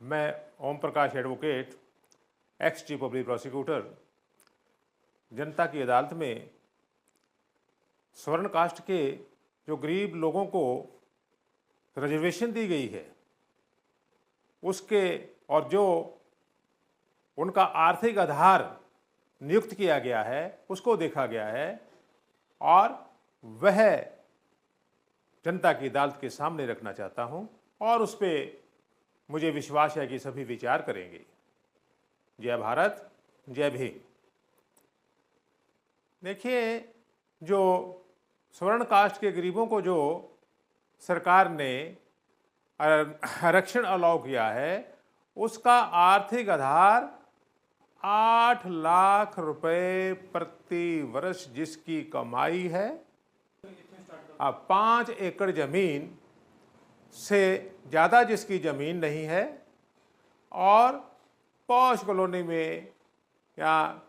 मैं Om Prakash advocate, ex chief public prosecutor, Janta ki अदालत में स्वर्ण कास्ट के जो गरीब लोगों को रिजर्वेशन दी गई है उसके और जो उनका आर्थिक आधार नियुक्त किया गया है उसको देखा गया है और वह जनता की अदालत के सामने रखना चाहता हूं और उस पर मुझे विश्वास है कि सभी विचार करेंगे। जय भारत, जय भीम। देखिए, जो स्वर्ण कास्ट के गरीबों को जो सरकार ने आरक्षण अलाउ किया है उसका आर्थिक आधार 8 लाख रुपए प्रति वर्ष जिसकी कमाई है, 5 एकड़ जमीन से ज़्यादा जिसकी ज़मीन नहीं है और पॉश कॉलोनी में या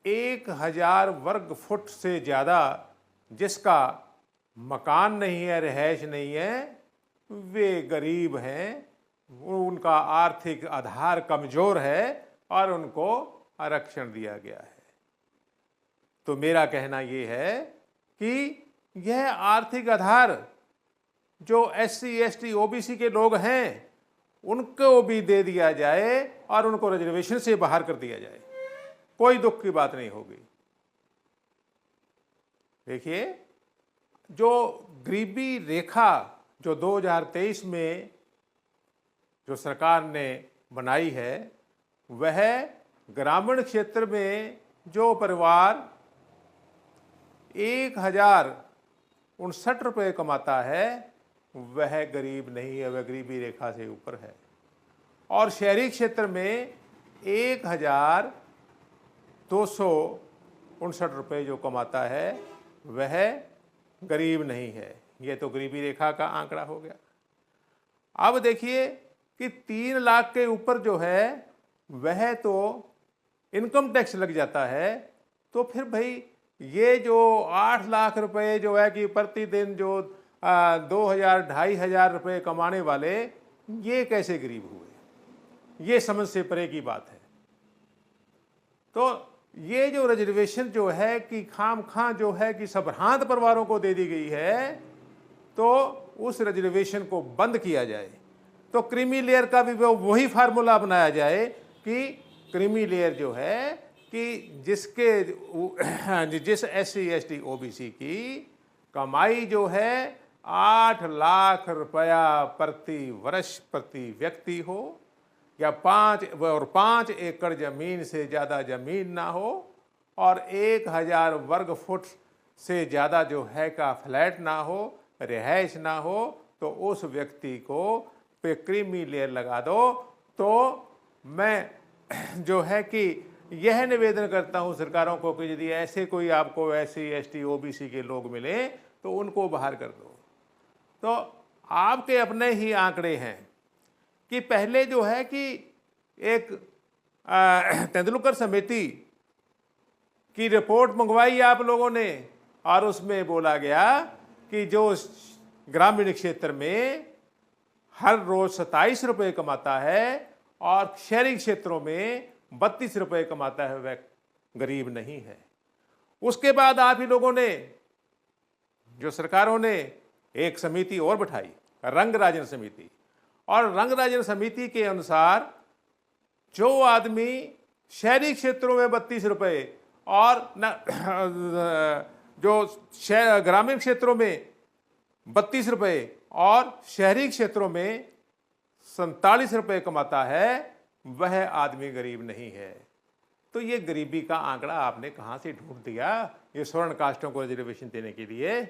1000 वर्ग फुट से ज़्यादा जिसका मकान नहीं है, रिहाइश नहीं है, वे गरीब हैं, उनका आर्थिक आधार कमज़ोर है और उनको आरक्षण दिया गया है। तो मेरा कहना ये है कि यह आर्थिक आधार जो SC, ST, OBC के लोग हैं उनको भी दे दिया जाए और उनको रिजर्वेशन से बाहर कर दिया जाए, कोई दुख की बात नहीं होगी। देखिए, जो गरीबी रेखा जो 2023 में जो सरकार ने बनाई है वह ग्रामीण क्षेत्र में जो परिवार 1059 रुपये कमाता है वह गरीब नहीं है, वह गरीबी रेखा से ऊपर है। और शहरी क्षेत्र में 1259 रुपये जो कमाता है वह गरीब नहीं है। ये तो गरीबी रेखा का आंकड़ा हो गया। अब देखिए कि 3 लाख के ऊपर जो है वह तो इनकम टैक्स लग जाता है। तो फिर भाई ये जो 8 लाख रुपए जो है कि प्रतिदिन जो 2000-2500 रुपये कमाने वाले ये कैसे गरीब हुए, ये समझ से परे की बात है। तो ये जो रिजर्वेशन जो है कि खाम खां जो है कि संभ्रांत परिवारों को दे दी गई है तो उस रिजर्वेशन को बंद किया जाए। तो क्रीमी लेयर का भी वही फार्मूला अपनाया जाए कि क्रीमी लेयर जो है कि जिस SC, ST, OBC की कमाई जो है 8 लाख रुपया प्रति वर्ष प्रति व्यक्ति हो या 5 एकड़ जमीन से ज़्यादा जमीन ना हो और 1000 वर्ग फुट से ज़्यादा जो है का फ्लैट ना हो, रिहाइश ना हो, तो उस व्यक्ति को पे क्रीमी लेयर लगा दो। तो मैं जो है कि यह निवेदन करता हूं सरकारों को कि यदि ऐसे कोई आपको SC, ST, OBC के लोग मिले तो उनको बाहर कर दो। तो आपके अपने ही आंकड़े हैं कि पहले जो है कि एक तेंदुलकर समिति की रिपोर्ट मंगवाई आप लोगों ने और उसमें बोला गया कि जो ग्रामीण क्षेत्र में हर रोज 27 रुपये कमाता है और शहरी क्षेत्रों में 32 रुपये कमाता है वह गरीब नहीं है। उसके बाद आप ही लोगों ने जो सरकारों ने एक समिति और बैठाई, रंगराजन समिति, और रंगराजन समिति के अनुसार जो आदमी शहरी क्षेत्रों में 32 रुपये और जो ग्रामीण क्षेत्रों में 32 रुपये और शहरी क्षेत्रों में 47 रुपये कमाता है वह आदमी गरीब नहीं है। तो ये गरीबी का आंकड़ा आपने कहाँ से ढूंढ दिया ये स्वर्ण कास्टों को रिजर्वेशन देने के लिए?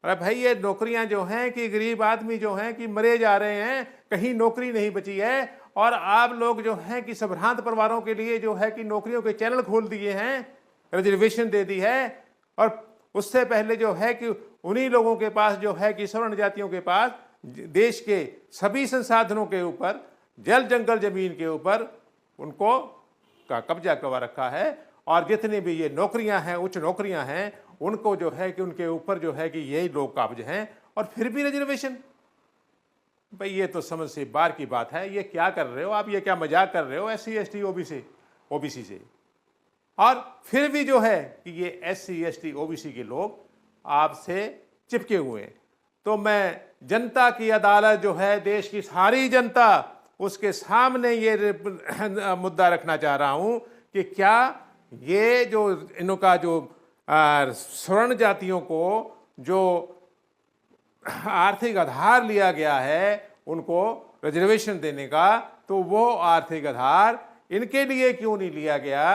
अरे भाई, ये नौकरियां जो हैं कि गरीब आदमी जो हैं कि मरे जा रहे हैं, कहीं नौकरी नहीं बची है और आप लोग जो हैं कि संभ्रांत परिवारों के लिए जो है कि नौकरियों के चैनल खोल दिए हैं, रिजर्वेशन दे दी है। और उससे पहले जो है कि उन्हीं लोगों के पास जो है कि स्वर्ण जातियों के पास देश के सभी संसाधनों के ऊपर, जल जंगल जमीन के ऊपर उनको का कब्जा करवा रखा है और जितनी भी ये नौकरियां हैं, उच्च नौकरियां हैं, उनको जो है कि उनके ऊपर जो है कि यही लोग काबिज हैं और फिर भी रिजर्वेशन। भाई ये तो समझ से बाहर की बात है, ये क्या कर रहे हो आप, ये क्या मजाक कर रहे हो SC ST OBC से। और फिर भी जो है कि ये SC ST OBC के लोग आपसे चिपके हुए हैं। तो मैं जनता की अदालत जो है, देश की सारी जनता, उसके सामने ये मुद्दा रखना चाह रहा हूं कि क्या ये जो इनका जो स्वर्ण जातियों को जो आर्थिक आधार लिया गया है उनको रिजर्वेशन देने का, तो वो आर्थिक आधार इनके लिए क्यों नहीं लिया गया,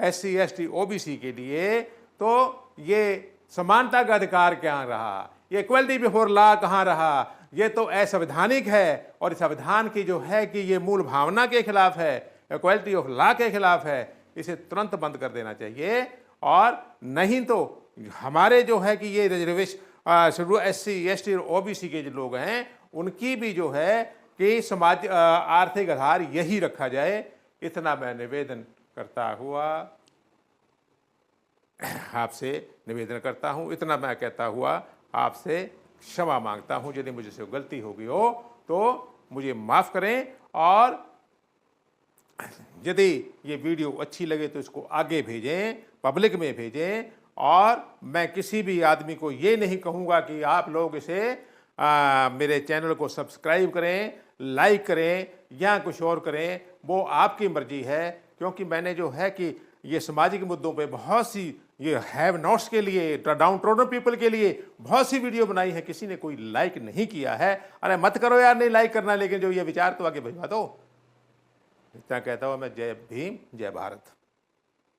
SC ST OBC के लिए? तो ये समानता का अधिकार क्या रहा, ये इक्वलिटी बिफोर लॉ कहाँ रहा? ये तो असंवैधानिक है और इस संविधान की जो है कि ये मूल भावना के खिलाफ है, इक्वलिटी ऑफ लॉ के खिलाफ है। इसे तुरंत बंद कर देना चाहिए, और नहीं तो हमारे जो है कि ये रिजर्वेशन SC ST और OBC के जो लोग हैं उनकी भी जो है कि समाज आर्थिक आधार यही रखा जाए। इतना मैं निवेदन करता हुआ आपसे निवेदन करता हूं, इतना मैं कहता हुआ आपसे क्षमा मांगता हूं। यदि मुझसे गलती हो गई हो तो मुझे माफ़ करें, और यदि ये वीडियो अच्छी लगे तो इसको आगे भेजें, पब्लिक में भेजें। और मैं किसी भी आदमी को ये नहीं कहूँगा कि आप लोग इसे मेरे चैनल को सब्सक्राइब करें, लाइक करें या कुछ और करें, वो आपकी मर्जी है। क्योंकि मैंने जो है कि ये सामाजिक मुद्दों पे बहुत सी, ये हैव नॉट्स के लिए, डाउन ट्रोडन पीपल के लिए बहुत सी वीडियो बनाई है, किसी ने कोई लाइक नहीं किया है। अरे मत करो यार, नहीं लाइक करना, लेकिन जो ये विचार तो आगे भिजवा दो। इतना कहता हुआ मैं जय भीम, जय भारत।